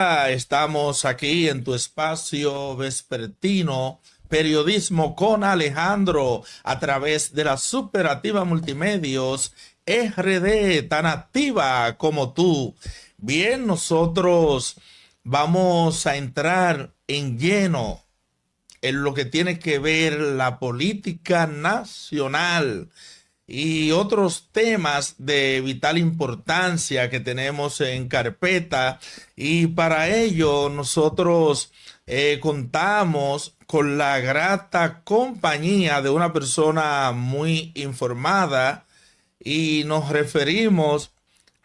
Estamos aquí en tu espacio vespertino, periodismo con Alejandro, a través de la Superativa Multimedios RD, tan activa como tú. Bien, nosotros vamos a entrar en lleno en lo que tiene que ver la política nacional y otros temas de vital importancia que tenemos en carpeta. Y para ello nosotros contamos con la grata compañía de una persona muy informada y nos referimos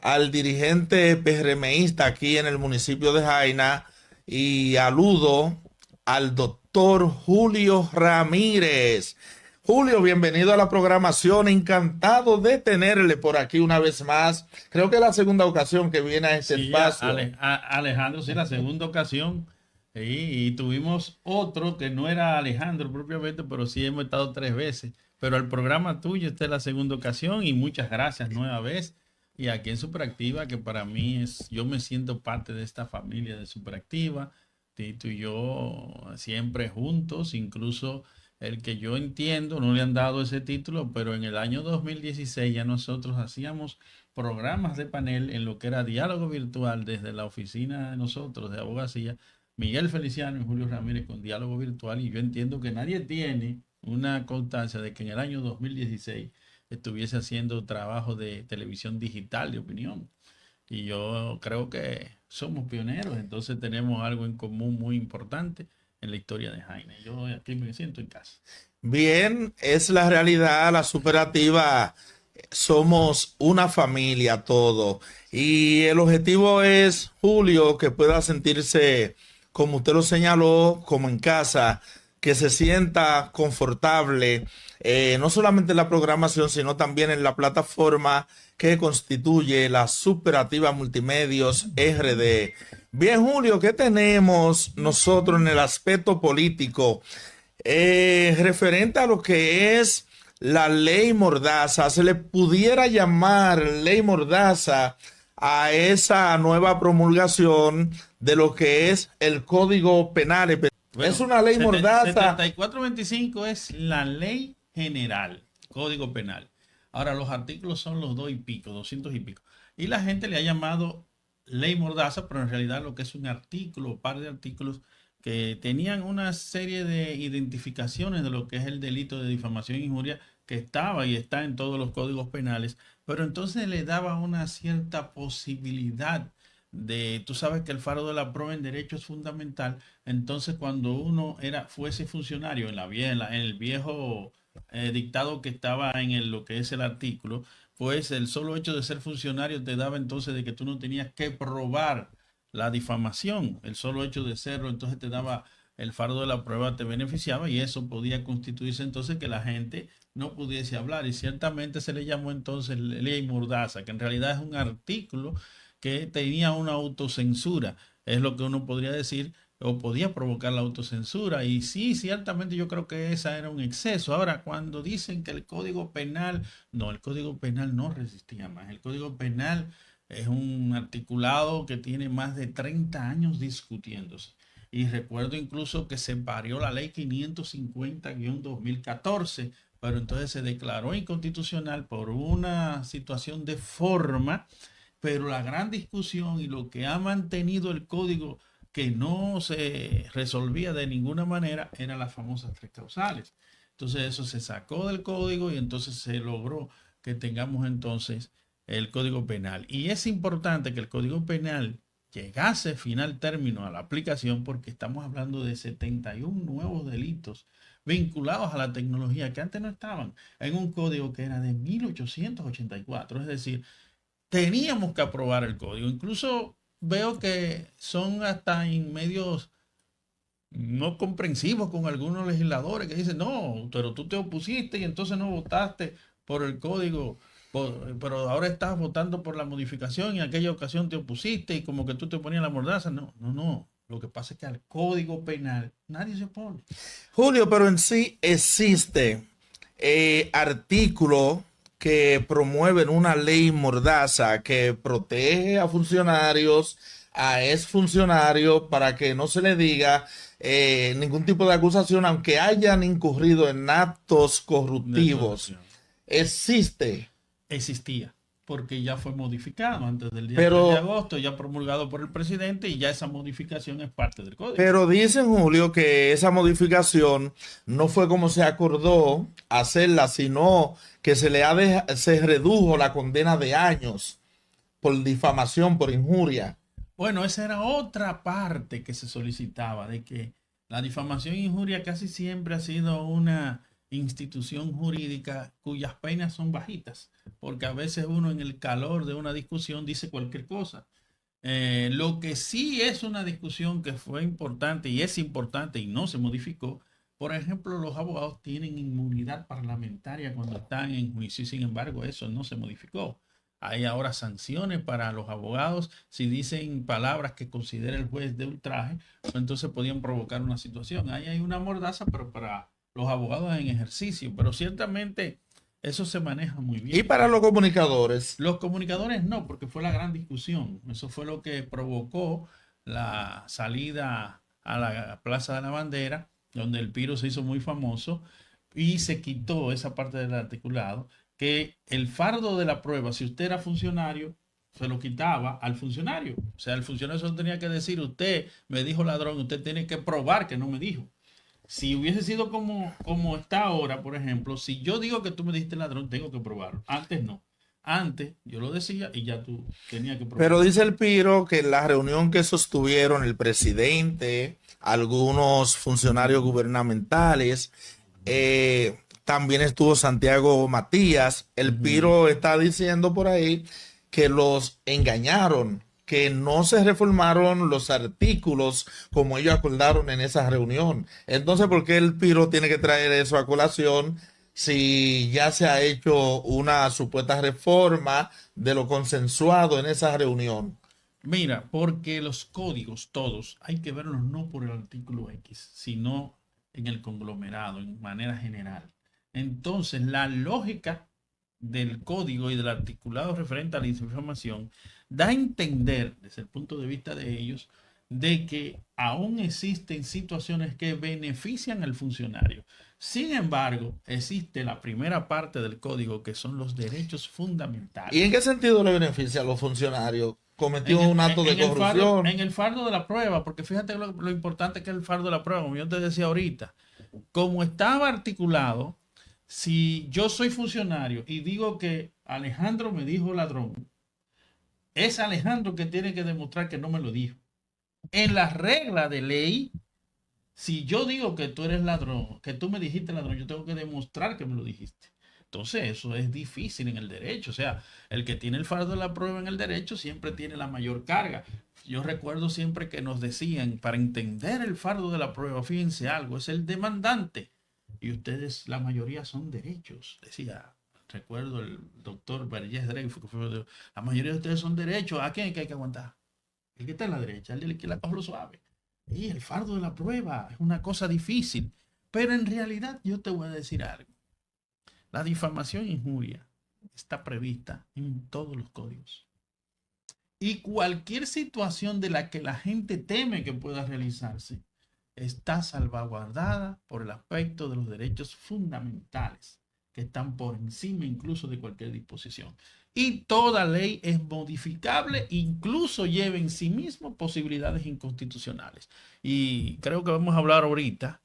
al dirigente PRMista aquí en el municipio de Jaina y aludo al doctor Julio Ramírez. Julio, bienvenido a la programación. Encantado de tenerle por aquí una vez más. Creo que es la segunda ocasión que viene a este Sí, espacio. Alejandro, sí, la segunda ocasión. Y tuvimos otro que no era Alejandro propiamente, pero sí hemos estado 3 veces. Pero el programa tuyo, esta es la segunda ocasión y muchas gracias nueva vez. Y aquí en Superactiva, que para mí es, yo me siento parte de esta familia de Superactiva. Tito y yo siempre juntos, incluso el que yo entiendo, no le han dado ese título, pero en el año 2016 ya nosotros hacíamos programas de panel en lo que era diálogo virtual desde la oficina de nosotros de abogacía, Miguel Feliciano y Julio Ramírez con diálogo virtual, y yo entiendo que nadie tiene una constancia de que en el año 2016 estuviese haciendo trabajo de televisión digital de opinión. Y yo creo que somos pioneros, entonces tenemos algo en común muy importante en la historia de Jaime. Yo aquí me siento en casa. Bien, es la realidad, la superativa. Somos una familia todo. Y el objetivo es, Julio, que pueda sentirse, como usted lo señaló, como en casa, que se sienta confortable, no solamente en la programación, sino también en la plataforma que constituye la Superativa Multimedios RD. Bien, Julio, ¿qué tenemos nosotros en el aspecto político? Referente a lo que es la ley Mordaza, se le pudiera llamar ley Mordaza a esa nueva promulgación de lo que es el Código Penal. Es Bueno, una ley Mordaza. 7425 es la ley general, Código Penal. Ahora los artículos son los 2 y pico, 200 y pico. Y la gente le ha llamado ley Mordaza, pero en realidad lo que es un artículo, par de artículos que tenían una serie de identificaciones de lo que es el delito de difamación e injuria que estaba y está en todos los códigos penales, pero entonces le daba una cierta posibilidad de, tú sabes que el faro de la prueba en derecho es fundamental, entonces cuando uno fuese funcionario en el viejo dictado que estaba en lo que es el artículo, pues el solo hecho de ser funcionario te daba entonces de que tú no tenías que probar la difamación, el solo hecho de serlo, entonces te daba el fardo de la prueba, te beneficiaba y eso podía constituirse entonces que la gente no pudiese hablar y ciertamente se le llamó entonces ley Mordaza, que en realidad es un artículo que tenía una autocensura, es lo que uno podría decir, o podía provocar la autocensura. Y sí, ciertamente yo creo que esa era un exceso. Ahora, cuando dicen que el Código Penal, no, el Código Penal no resistía más. El Código Penal es un articulado que tiene más de 30 años discutiéndose. Y recuerdo incluso que se parió la ley 550-2014, pero entonces se declaró inconstitucional por una situación de forma, pero la gran discusión y lo que ha mantenido el código que no se resolvía de ninguna manera eran las famosas 3 causales. Entonces eso se sacó del código y entonces se logró que tengamos entonces el Código Penal. Y es importante que el Código Penal llegase final término a la aplicación porque estamos hablando de 71 nuevos delitos vinculados a la tecnología que antes no estaban en un código que era de 1884. Es decir, teníamos que aprobar el código. Incluso veo que son hasta en medios no comprensivos con algunos legisladores que dicen, no, pero tú te opusiste y entonces no votaste por el código, pero ahora estás votando por la modificación y en aquella ocasión te opusiste y como que tú te ponías la mordaza. No, no, no. Lo que pasa es que al código penal nadie se opone. Julio, pero en sí existe artículos que promueven una ley Mordaza que protege a funcionarios, a ex funcionario para que no se le diga ningún tipo de acusación, aunque hayan incurrido en actos de corruptivos. corrupción. Existe. Existía, porque ya fue modificado antes del día 3 de Pero, agosto, ya promulgado por el presidente y ya esa modificación es parte del código. pero dicen, Julio, que esa modificación no fue como se acordó hacerla, sino que se redujo la condena de años por difamación, por injuria. Bueno, esa era otra parte que se solicitaba, de que la difamación e injuria casi siempre ha sido una institución jurídica cuyas penas son bajitas, porque a veces uno en el calor de una discusión dice cualquier cosa. Lo que sí es una discusión que fue importante y es importante y no se modificó, por ejemplo, los abogados tienen inmunidad parlamentaria cuando están en juicio y sin embargo eso no se modificó. Hay ahora sanciones para los abogados si dicen palabras que considera el juez de ultraje, pues entonces podían provocar una situación. Ahí hay una mordaza, pero para los abogados en ejercicio, pero ciertamente eso se maneja muy Y bien. para los comunicadores, Los comunicadores no, porque fue la gran discusión. Eso fue lo que provocó la salida a la Plaza de la Bandera, donde el Piro se hizo muy famoso y se quitó esa parte del articulado, que el fardo de la prueba, si usted era funcionario, se lo quitaba al funcionario. O sea, el funcionario solo tenía que decir, usted me dijo ladrón, usted tiene que probar que no me dijo. Si hubiese sido como está ahora, por ejemplo, si yo digo que tú me dijiste ladrón, tengo que probarlo. Antes no. Antes yo lo decía y ya tú tenías que pero probarlo. dice el Piro que en la reunión que sostuvieron el presidente, algunos funcionarios gubernamentales, también estuvo Santiago Matías. El Ujú. Piro está diciendo por ahí que los engañaron, que no se reformaron los artículos como ellos acordaron en esa reunión. Entonces, ¿por qué el Piro tiene que traer eso a colación si ya se ha hecho una supuesta reforma de lo consensuado en esa reunión? Mira, porque los códigos todos hay que verlos no por el artículo X, sino en el conglomerado, en manera general. Entonces, la lógica del código y del articulado referente a la información da a entender, desde el punto de vista de ellos, de que aún existen situaciones que benefician al funcionario. Sin embargo, existe la primera parte del código que son los derechos ¿Y en fundamentales. qué sentido le beneficia a los funcionarios? ¿Cometió un acto de En corrupción? el fardo de la prueba, porque fíjate lo importante que es el fardo de la prueba, como yo te decía ahorita, como estaba articulado, si yo soy funcionario y digo que Alejandro me dijo ladrón, es Alejandro que tiene que demostrar que no me lo dijo. En la regla de ley, si yo digo que tú eres ladrón, que tú me dijiste ladrón, yo tengo que demostrar que me lo dijiste. Entonces, eso es difícil en el derecho. O sea, el que tiene el fardo de la prueba en el derecho siempre tiene la mayor carga. Yo recuerdo siempre que nos decían, para entender el fardo de la prueba, fíjense algo, es el demandante. Y ustedes, la mayoría son derechos. Decía, recuerdo el doctor Vergés Dreyfus, que fue, la mayoría de ustedes son derechos. ¿A quién hay que aguantar? El que está en la derecha, el que la coge lo suave. Y el fardo de la prueba es una cosa difícil. Pero en realidad yo te voy a decir algo. La difamación e injuria está prevista en todos los códigos. Y cualquier situación de la que la gente teme que pueda realizarse está salvaguardada por el aspecto de los derechos fundamentales que están por encima incluso de cualquier disposición. Y toda ley es modificable, incluso lleva en sí mismo posibilidades inconstitucionales. Y creo que vamos a hablar ahorita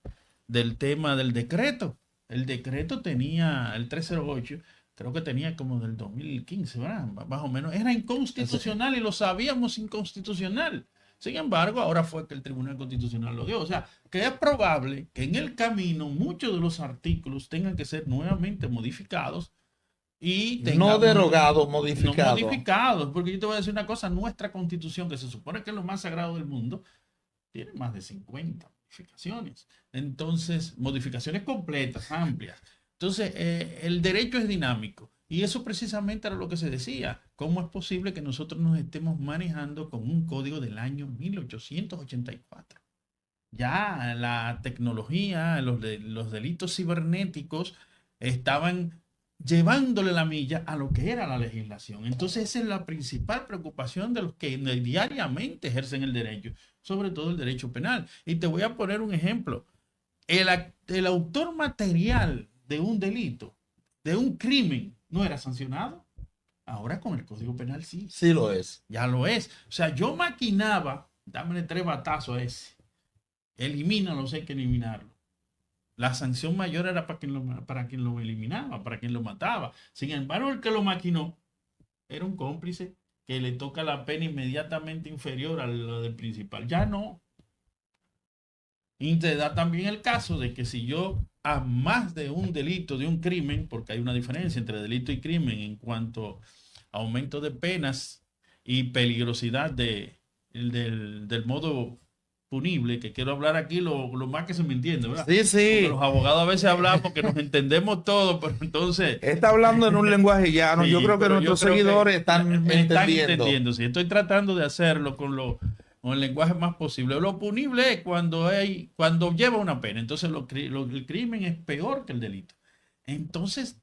del tema del decreto. El decreto tenía, el 308, creo que tenía como del 2015, ¿verdad? Más o menos. Era inconstitucional y lo sabíamos inconstitucional. Sin embargo, ahora fue que el Tribunal Constitucional lo dio. O sea, que es probable que en el camino muchos de los artículos tengan que ser nuevamente modificados y No tengamos derogado, no modificado. modificados. Porque yo te voy a decir una cosa, nuestra constitución, que se supone que es lo más sagrado del mundo, tiene más de 50 modificaciones. Entonces, modificaciones completas, amplias. Entonces, el derecho es dinámico. Y eso precisamente era lo que se decía. ¿Cómo es posible que nosotros nos estemos manejando con un código del año 1884? Ya la tecnología, los delitos cibernéticos estaban llevándole la milla a lo que era la legislación. Entonces esa es la principal preocupación de los que diariamente ejercen el derecho, sobre todo el derecho penal. Y te voy a poner un ejemplo. El autor material de un delito, de un crimen, no era sancionado. Ahora con el Código Penal sí. Sí lo es. Ya lo es. O sea, yo maquinaba, dámele 3 batazos a ese. Elimínalo, hay que eliminarlo. La sanción mayor era para quien lo eliminaba, para quien lo mataba. Sin embargo, el que lo maquinó era un cómplice que le toca la pena inmediatamente inferior a la del principal. Ya no. Y te da también el caso de que si yo a más de un delito, de un crimen, porque hay una diferencia entre delito y crimen en cuanto a aumento de penas y peligrosidad del modo punible, que quiero hablar aquí lo más que se me entiende, ¿verdad? Sí, sí. Porque los abogados a veces hablamos que nos entendemos todo, pero entonces... Está hablando en un lenguaje llano. Sí, yo creo que pero nuestros yo creo seguidores que están entendiendo. Sí, estoy tratando de hacerlo con el lenguaje más posible. Lo punible es cuando lleva una pena. Entonces el crimen es peor que el delito. Entonces,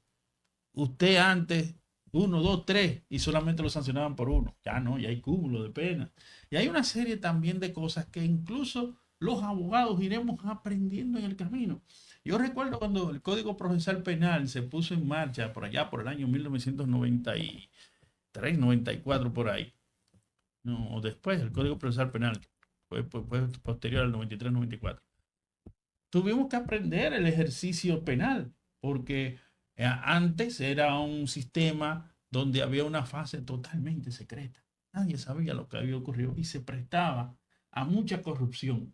usted antes, 1, 2, 3, y solamente lo sancionaban por 1. Ya no, ya hay cúmulo de penas. Y hay una serie también de cosas que incluso los abogados iremos aprendiendo en el camino. Yo recuerdo cuando el Código Procesal Penal se puso en marcha por allá, por el año 1993, 94, por ahí. No, después, el Código Procesal Penal fue posterior al 93, 94. Tuvimos que aprender el ejercicio penal, porque antes era un sistema donde había una fase totalmente secreta. Nadie sabía lo que había ocurrido y se prestaba a mucha corrupción.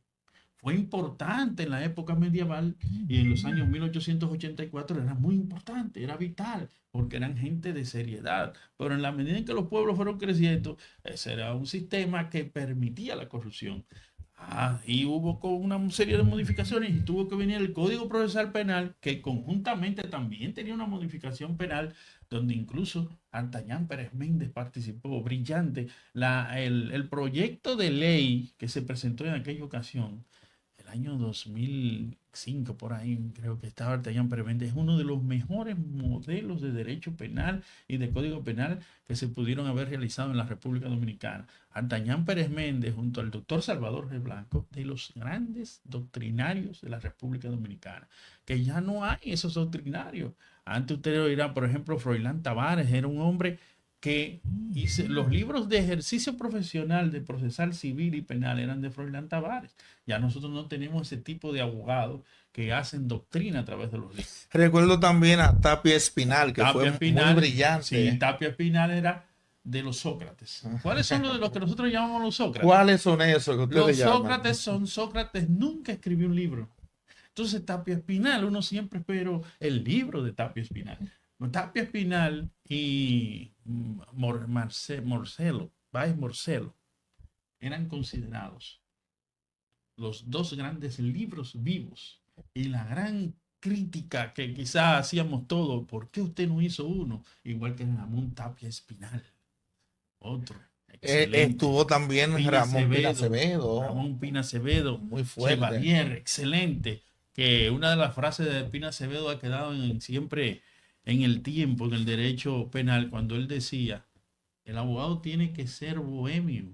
Fue importante en la época medieval y en los años 1884 era muy importante, era vital, porque eran gente de seriedad. Pero en la medida en que los pueblos fueron creciendo, ese era un sistema que permitía la corrupción. Y hubo con una serie de modificaciones y tuvo que venir el Código Procesal Penal, que conjuntamente también tenía una modificación penal, donde incluso Artañán Pérez Méndez participó, brillante. El proyecto de ley que se presentó en aquella ocasión, el año 2005, por ahí, creo que estaba Artañán Pérez Méndez, es uno de los mejores modelos de derecho penal y de código penal que se pudieron haber realizado en la República Dominicana. Artañán Pérez Méndez, junto al doctor Salvador G. Blanco, de los grandes doctrinarios de la República Dominicana, que ya no hay esos doctrinarios. Antes ustedes oirán, por ejemplo, Froilán Tavares era un hombre que los libros de ejercicio profesional de procesal civil y penal eran de Froilán Tavares. Ya nosotros no tenemos ese tipo de abogados que hacen doctrina a través de los libros. Recuerdo también a Tapia Espinal, que fue muy brillante. Sí, Tapia Espinal era de los Sócrates. ¿Cuáles son los que nosotros llamamos los Sócrates? ¿Cuáles son esos que ustedes llaman? Los Sócrates son Sócrates, nunca escribió un libro. Entonces Tapia Espinal, uno siempre esperó el libro de Tapia Espinal. Tapia Espinal y Báez Morcelo eran considerados los dos grandes libros vivos y la gran crítica que quizás hacíamos todos. ¿Por qué usted no hizo uno? Igual que Ramón Tapia Espinal. Otro. Estuvo también Ramón Pina Acevedo. Ramón Pina Acevedo. Muy fuerte. Chevalier, excelente. Que una de las frases de Pina Acevedo ha quedado siempre en el tiempo, en el derecho penal, cuando él decía: el abogado tiene que ser bohemio,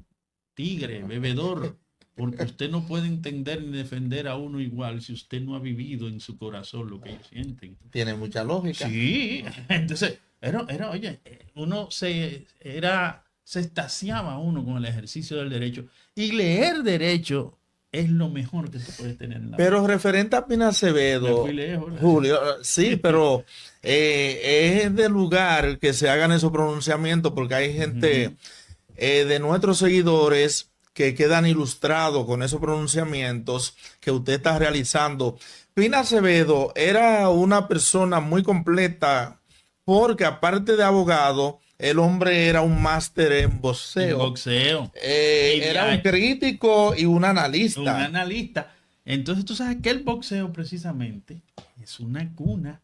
tigre, bebedor, porque usted no puede entender ni defender a uno igual si usted no ha vivido en su corazón lo que ellos sienten. Tiene mucha lógica. Sí, entonces, oye, uno se extasiaba uno con el ejercicio del derecho, y leer derecho es lo mejor que tú puedes tener en la vida. Pero referente a Pina Acevedo, Me fui lejos, Julio, sí, pero es de lugar que se hagan esos pronunciamientos, porque hay gente de nuestros seguidores que quedan ilustrados con esos pronunciamientos que usted está realizando. Pina Acevedo era una persona muy completa, porque aparte de abogado, el hombre era un máster en boxeo. Era un crítico y un analista. Un analista. Entonces tú sabes que el boxeo precisamente es una cuna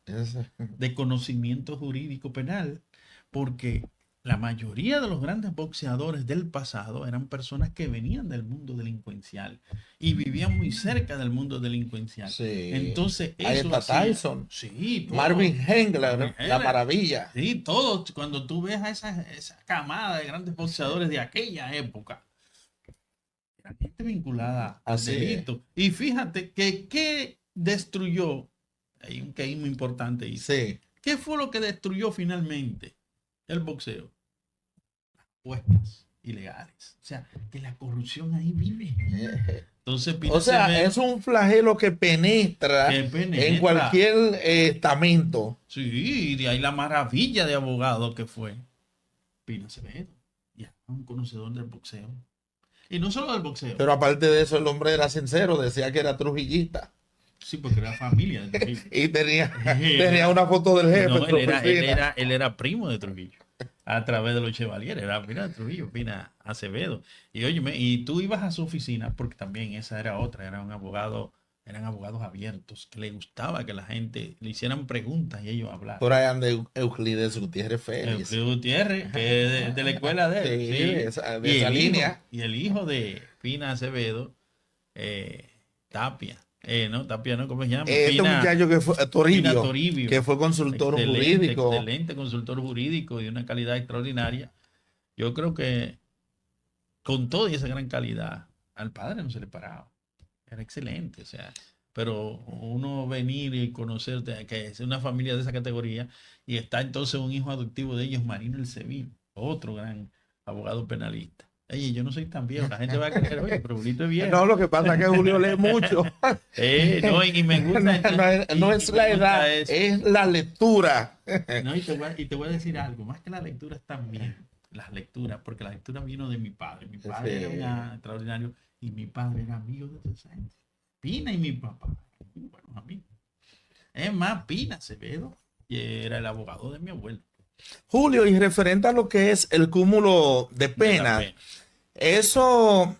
de conocimiento jurídico penal, porque la mayoría de los grandes boxeadores del pasado eran personas que venían del mundo delincuencial y vivían muy cerca del mundo delincuencial. Sí. Entonces, Ahí eso está hacía, Tyson. sí, todo. Marvin Hengler, Marvin la Hengler. maravilla. Sí, todo. Cuando tú ves a esa camada de grandes boxeadores de aquella época, era gente vinculada al Así es. delito. Y fíjate que ¿qué destruyó? Hay un que muy importante ahí. Sí. ¿Qué fue lo que destruyó finalmente el boxeo? Apuestas ilegales. O sea, que la corrupción ahí vive. Entonces, Pina O sea, Acevedo, es un flagelo que penetra, que penetra. en cualquier estamento. Sí, y de ahí la maravilla de abogado que fue Pina Acevedo. Ya, un conocedor del boxeo. Y no solo del boxeo. Pero aparte de eso, el hombre era sincero, decía que era trujillista. Sí, porque era familia de Trujillo. Y tenía una foto del jefe. No, en su oficina. él era primo de Trujillo. A través de los Chevalier. Era Pina de Trujillo, Pina Acevedo. Y óyeme, y tú ibas a su oficina, porque también esa era otra, era un abogado, eran abogados abiertos, que le gustaba que la gente le hicieran preguntas y ellos hablaran. Por ahí anda Euclides Gutiérrez Félix. Euclides Gutiérrez, que es de la escuela de él. Sí, Sí. de esa línea. Y el hijo de Pina Acevedo, Tapia. No, Tapia no, ¿cómo se llama? Este muchacho que fue Pina Toribio, Toribio, que fue consultor jurídico. excelente consultor jurídico y de una calidad extraordinaria. Yo creo que con toda esa gran calidad, al padre no se le paraba. Era excelente, o sea, pero uno venir y conocerte, que es una familia de esa categoría, y está entonces un hijo adoptivo de ellos, Marino El Seville, otro gran abogado penalista. Oye, yo no soy tan viejo, la gente va a creer, oye, pero Julito es viejo. No, lo que pasa es que Julio lee mucho. No, y me gusta. No es la edad, es la lectura. No, y te voy a decir algo, más que la lectura es también las lecturas, porque la lectura vino de mi padre. Mi padre Sí. era un extraordinario y mi padre era amigo de esa gente. Pina y mi papá, muy buenos amigos. Es más, Pina Acevedo, que era el abogado de mi abuelo. Julio, y referente a lo que es el cúmulo de pena, eso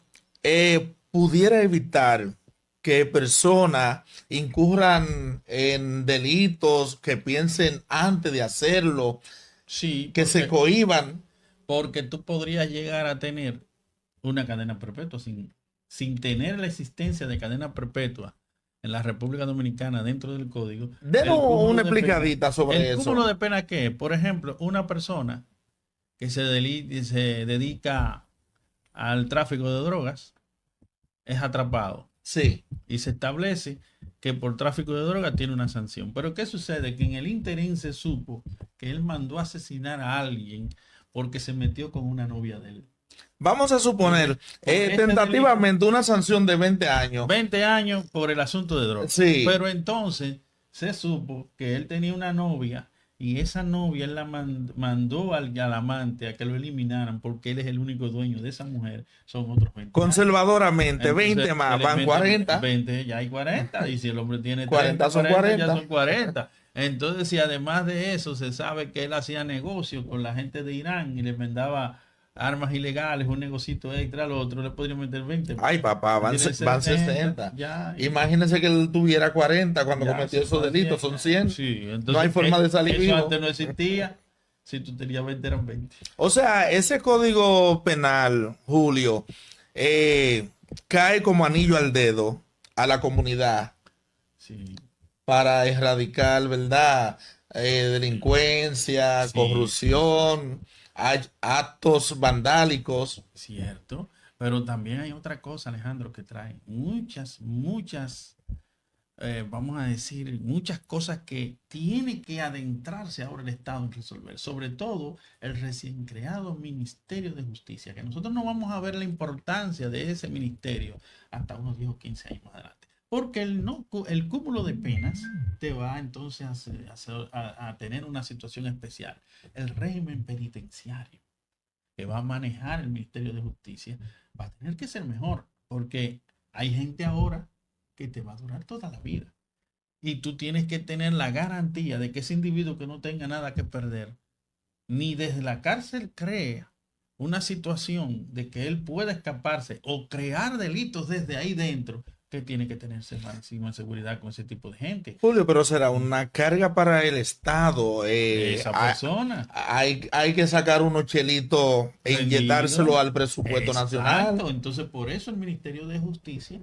pudiera evitar que personas incurran en delitos, que piensen antes de hacerlo, Sí, que se cohíban. porque tú podrías llegar a tener una cadena perpetua sin tener la existencia de cadena perpetua en la República Dominicana dentro del código. Denos una explicadita sobre el eso. cúmulo de pena que, por ejemplo, una persona que se dedica al tráfico de drogas es atrapado. Sí. Y se establece que por tráfico de drogas tiene una sanción. Pero ¿qué sucede? Que en el ínterin se supo que él mandó a asesinar a alguien porque se metió con una novia de él. Vamos a suponer tentativamente una sanción de 20 años. 20 años por el asunto de drogas. Sí. Pero entonces se supo que él tenía una novia y esa novia él la mandó al amante a que lo eliminaran porque él es el único dueño de esa mujer. Son otros 20 conservadoramente, años. 20 más, van 40. 20, ya hay 40. Y si el hombre tiene 40 son 40. ya son 40. Entonces, si además de eso se sabe que él hacía negocios con la gente de Irán y le vendaba armas ilegales, un negocito extra al otro, le podría meter 20. Ay, papá, van 60. Imagínense que él tuviera 40 cuando cometió esos delitos, son 100. Sí, entonces, no hay forma de salir eso vivo. antes no existía. Si tú tenías 20, eran 20. O sea, ese código penal, Julio, cae como anillo al dedo a la comunidad. Sí. Para erradicar, ¿verdad? Delincuencia, Sí. corrupción, actos vandálicos. Cierto, pero también hay otra cosa, Alejandro, que trae muchas, vamos a decir, muchas cosas que tiene que adentrarse ahora el Estado en resolver, sobre todo el recién creado Ministerio de Justicia, que nosotros no vamos a ver la importancia de ese ministerio hasta unos 10 o 15 años más adelante. Porque el cúmulo de penas te va entonces a tener una situación especial. El régimen penitenciario que va a manejar el Ministerio de Justicia va a tener que ser mejor, porque hay gente ahora que te va a durar toda la vida. Y tú tienes que tener la garantía de que ese individuo que no tenga nada que perder, ni desde la cárcel crea una situación de que él pueda escaparse o crear delitos desde ahí dentro, que tiene que tenerse máxima seguridad con ese tipo de gente. Julio, pero será una carga para el Estado. Esa persona. Hay que sacar unos chelitos e inyectárselo Rendido. al presupuesto nacional. Exacto. Entonces, por eso el Ministerio de Justicia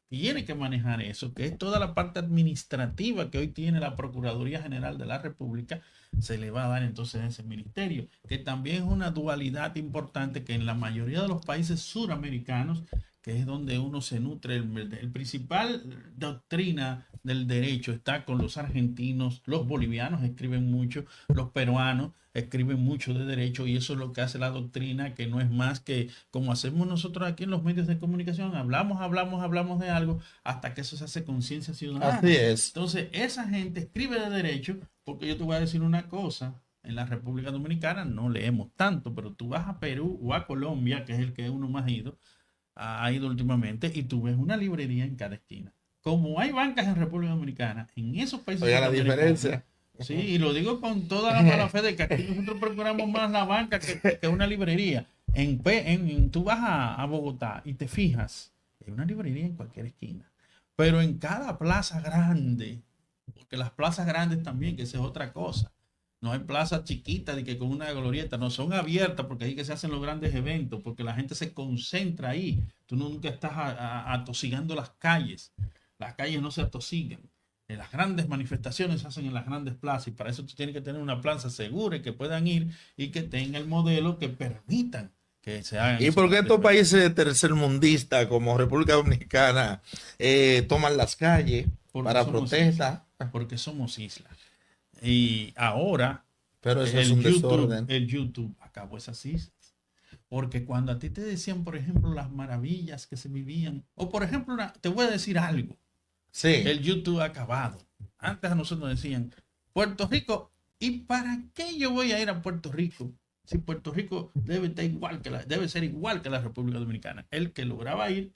tiene que manejar eso, que es toda la parte administrativa que hoy tiene la Procuraduría General de la República, se le va a dar entonces a ese ministerio, que también es una dualidad importante que en la mayoría de los países suramericanos, que es donde uno se nutre, el principal doctrina del derecho está con los argentinos, los bolivianos escriben mucho, los peruanos escriben mucho de derecho, y eso es lo que hace la doctrina, que no es más que como hacemos nosotros aquí en los medios de comunicación, hablamos de algo hasta que eso se hace conciencia ciudadana. Así es. Entonces, esa gente escribe de derecho, porque yo te voy a decir una cosa, en la República Dominicana no leemos tanto, pero tú vas a Perú o a Colombia, que es el que uno más ha ido últimamente, y tú ves una librería en cada esquina. Como hay bancas en República Dominicana, en esos países... Oiga la diferencia. Sí, y lo digo con toda la mala fe de que aquí nosotros procuramos más la banca que una librería. Tú vas a Bogotá y te fijas, hay una librería en cualquier esquina, pero en cada plaza grande, porque las plazas grandes también, que esa es otra cosa. No hay plazas chiquitas de que con una glorieta, no son abiertas porque ahí que se hacen los grandes eventos, porque la gente se concentra ahí. Tú nunca estás atosigando las calles no se atosigan. Las grandes manifestaciones se hacen en las grandes plazas, y para eso tú tienes que tener una plaza segura y que puedan ir y que tenga el modelo que permitan que se hagan. ¿Y por qué estos países tercermundistas como República Dominicana toman las calles para protestas? Porque somos islas. Y ahora, pero eso es un desorden. El YouTube acabó esas islas. Porque cuando a ti te decían, por ejemplo, las maravillas que se vivían, o por ejemplo, te voy a decir algo. Sí. El YouTube ha acabado. Antes a nosotros nos decían, Puerto Rico, ¿y para qué yo voy a ir a Puerto Rico? Si Puerto Rico debe ser igual que la República Dominicana. El que lograba ir,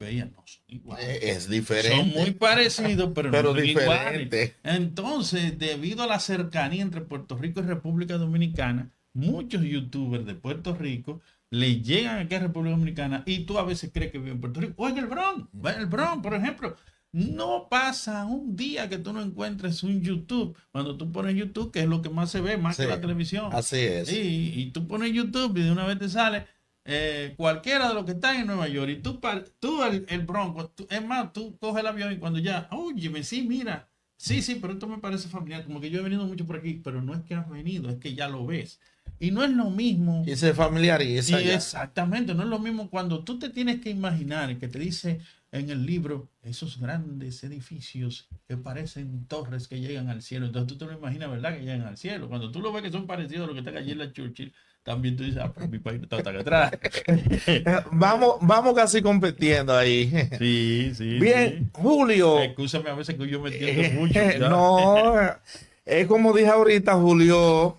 veía, no son iguales. Es diferente. Son muy parecidos, pero no son diferente. Iguales. Entonces, debido a la cercanía entre Puerto Rico y República Dominicana, muchos youtubers de Puerto Rico le llegan aquí a República Dominicana, y tú a veces crees que vive en Puerto Rico. O en el Bronx, por ejemplo. No pasa un día que tú no encuentres un YouTube. Cuando tú pones YouTube, que es lo que más se ve, más que la televisión. Así es. Y tú pones YouTube y de una vez te sale cualquiera de los que están en Nueva York. Y tú el Bronco, es más, tú coges el avión y cuando ya, óyeme, sí, mira. Sí, pero esto me parece familiar. Como que yo he venido mucho por aquí, pero no es que has venido, es que ya lo ves. Y no es lo mismo. Y se familiariza. Exactamente, no es lo mismo cuando tú te tienes que imaginar que te dice en el libro esos grandes edificios que parecen torres que llegan al cielo. Entonces tú te lo imaginas, ¿verdad? Que llegan al cielo. Cuando tú lo ves que son parecidos a lo que está allí en la Churchill, también tú dices, pero mi país no está tan atrás. vamos casi compitiendo ahí. Sí. Bien, Julio. Escúchame a veces que yo me entiendo mucho. No, es como dije ahorita, Julio.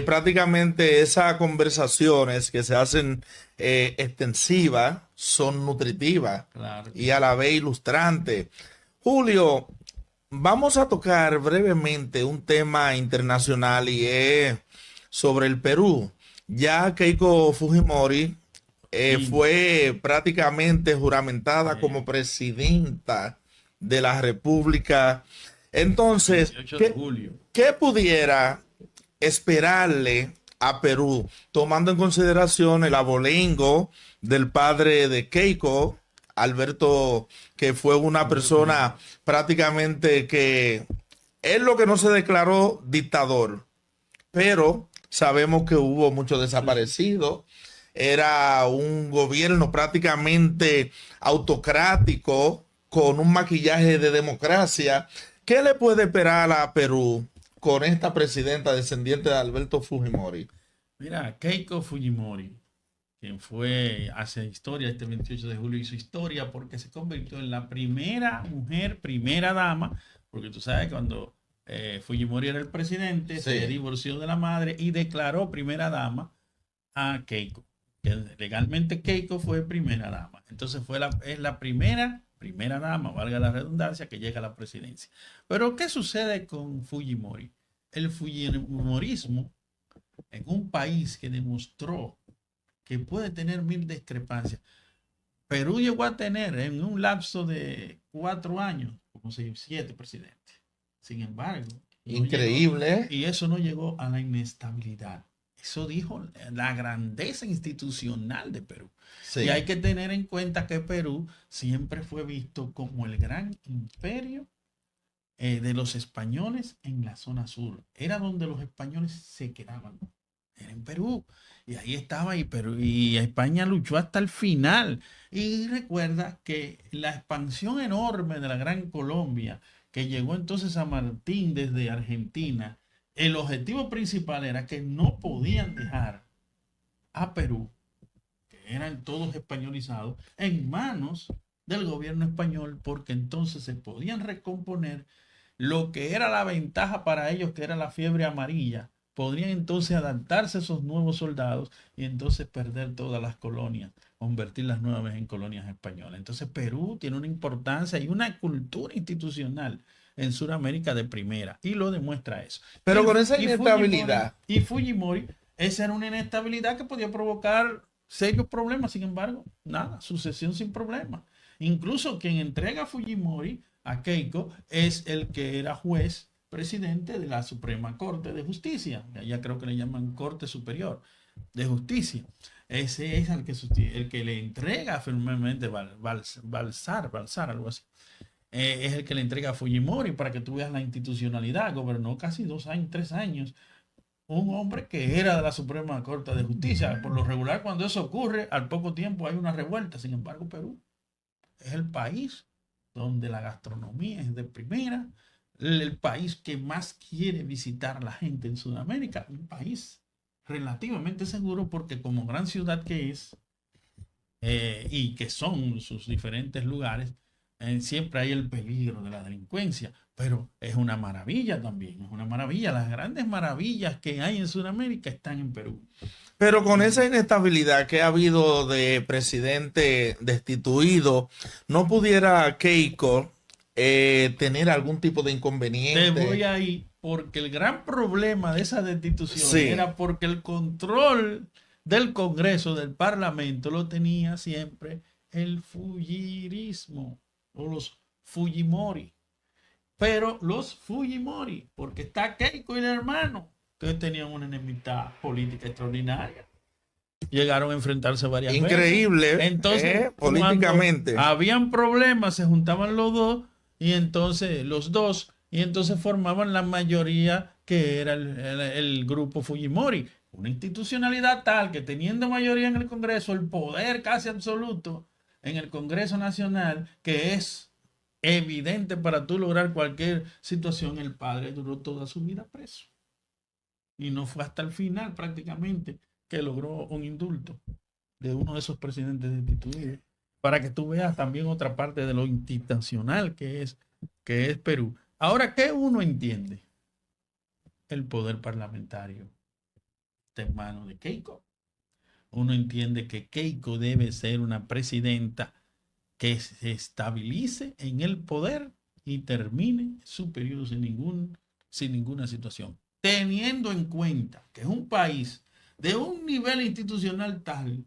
Prácticamente esas conversaciones que se hacen extensivas son nutritivas, claro, y a la vez ilustrantes. Julio, vamos a tocar brevemente un tema internacional, y es sobre el Perú. Ya Keiko Fujimori fue prácticamente juramentada como presidenta de la República. Entonces, 18 de julio. ¿Qué pudiera esperarle a Perú, tomando en consideración el abolengo del padre de Keiko, Alberto, que fue una persona prácticamente que es lo que no se declaró dictador, pero sabemos que hubo muchos desaparecidos? Era un gobierno prácticamente autocrático con un maquillaje de democracia. ¿Qué le puede esperar a Perú con esta presidenta descendiente de Alberto Fujimori? Mira, Keiko Fujimori, quien hace historia este 28 de julio, hizo historia porque se convirtió en la primera mujer, primera dama, porque tú sabes que cuando Fujimori era el presidente, se divorció de la madre y declaró primera dama a Keiko. Que legalmente Keiko fue primera dama. Entonces es la primera dama, valga la redundancia, que llega a la presidencia. Pero ¿qué sucede con Fujimori? El fujimorismo, en un país que demostró que puede tener mil discrepancias, Perú llegó a tener en un lapso de 4 años, como 7 presidentes. Sin embargo, Increíble. y eso no llegó a la inestabilidad. Eso dijo la grandeza institucional de Perú. Sí. Y hay que tener en cuenta que Perú siempre fue visto como el gran imperio de los españoles en la zona sur. Era donde los españoles se quedaban. Era en Perú. Y ahí estaba, y España luchó hasta el final. Y recuerda que la expansión enorme de la Gran Colombia, que llegó entonces a Martín desde Argentina, el objetivo principal era que no podían dejar a Perú, que eran todos españolizados, en manos del gobierno español, porque entonces se podían recomponer lo que era la ventaja para ellos, que era la fiebre amarilla. Podrían entonces adaptarse a esos nuevos soldados y entonces perder todas las colonias, convertirlas nuevamente en colonias españolas. Entonces Perú tiene una importancia y una cultura institucional en Sudamérica de primera, y lo demuestra eso. Pero con esa inestabilidad. Fujimori, esa era una inestabilidad que podía provocar serios problemas. Sin embargo, nada, sucesión sin problema. Incluso quien entrega a Fujimori a Keiko es el que era juez presidente de la Suprema Corte de Justicia, allá creo que le llaman Corte Superior de Justicia. Ese es el que le entrega firmemente Balsar, algo así. Es el que le entrega a Fujimori, para que tú veas la institucionalidad. Gobernó casi 2 años, 3 años. Un hombre que era de la Suprema Corte de Justicia. Por lo regular, cuando eso ocurre, al poco tiempo hay una revuelta. Sin embargo, Perú es el país donde la gastronomía es de primera, el país que más quiere visitar la gente en Sudamérica, un país relativamente seguro, porque como gran ciudad que es, y que son sus diferentes lugares, siempre hay el peligro de la delincuencia, pero es una maravilla también, es una maravilla. Las grandes maravillas que hay en Sudamérica están en Perú. Pero con esa inestabilidad que ha habido de presidente destituido, ¿no pudiera Keiko tener algún tipo de inconveniente? Te voy ahí, porque el gran problema de esa destitución Sí. era porque el control del Congreso, del Parlamento, lo tenía siempre el fujirismo o los Fujimori. Pero los Fujimori, porque está Keiko y el hermano, que tenían una enemistad política extraordinaria, llegaron a enfrentarse varias veces. Increíble, Entonces, políticamente. habían problemas, se juntaban los dos, y entonces los dos, y entonces formaban la mayoría, que era el grupo Fujimori. Una institucionalidad tal que, teniendo mayoría en el Congreso, el poder casi absoluto en el Congreso Nacional, que es evidente para tú lograr cualquier situación, el padre duró toda su vida preso. Y no fue hasta el final prácticamente que logró un indulto de uno de esos presidentes destituidos. Para que tú veas también otra parte de lo institucional que es Perú. Ahora, ¿qué uno entiende? El poder parlamentario está en manos de Keiko. Uno entiende que Keiko debe ser una presidenta que se estabilice en el poder y termine su periodo sin ninguna situación. Teniendo en cuenta que es un país de un nivel institucional tal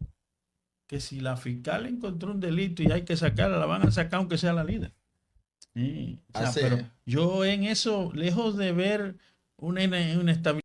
que si la fiscal encontró un delito y hay que sacarla, la van a sacar aunque sea la líder. Sí, pero yo en eso, lejos de ver una estabilidad,